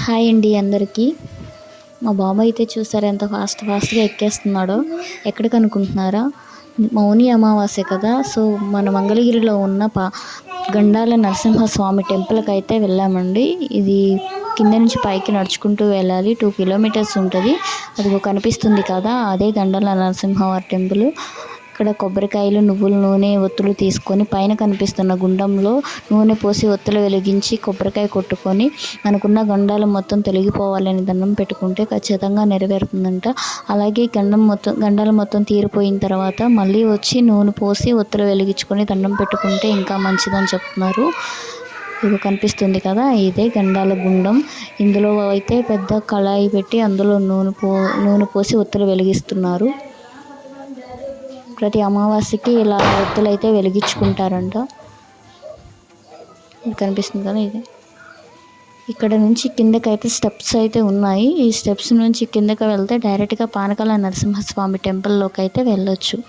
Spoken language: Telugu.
హాయ్ అండి అందరికీ. మా బాబు అయితే చూసారా ఎంత ఫాస్ట్గా ఎక్కేస్తున్నాడో. ఎక్కడికి అనుకుంటున్నారా? మౌని అమావాస్య కదా, సో మన మంగళగిరిలో ఉన్న గండాల నరసింహస్వామి టెంపుల్కి అయితే వెళ్ళామండి. ఇది కింద నుంచి పైకి నడుచుకుంటూ వెళ్ళాలి, 2 కిలోమీటర్స్ ఉంటుంది. అదిగో కనిపిస్తుంది కదా, అదే గండాల నరసింహవారి టెంపుల్. ఇక్కడ కొబ్బరికాయలు, నువ్వుల నూనె, ఒత్తులు తీసుకొని పైన కనిపిస్తున్న గుండంలో నూనె పోసి ఒత్తులు వెలిగించి కొబ్బరికాయ కొట్టుకొని మనకున్న గండాలు మొత్తం తొలగిపోవాలని దండం పెట్టుకుంటే ఖచ్చితంగా నెరవేరుతుందంట. అలాగే గండాలు మొత్తం తీరిపోయిన తర్వాత మళ్ళీ వచ్చి నూనె పోసి ఒత్తులు వెలిగించుకొని దండం పెట్టుకుంటే ఇంకా మంచిదని చెప్తున్నారు. ఇది కనిపిస్తుంది కదా, ఇదే గండాల గుండం. ఇందులో అయితే పెద్ద కళాయి పెట్టి అందులో నూనె పోసి ఒత్తులు వెలిగిస్తున్నారు. ప్రతి అమావాస్యకి ఇలా ఒత్తులు అయితే వెలిగించుకుంటారంట. ఇది కనిపిస్తుంది కదా, ఇది. ఇక్కడ నుంచి కిందకైతే స్టెప్స్ అయితే ఉన్నాయి. ఈ స్టెప్స్ నుంచి కిందకి వెళ్తే డైరెక్ట్గా పానకాల నరసింహస్వామి టెంపుల్లోకి అయితే వెళ్ళొచ్చు.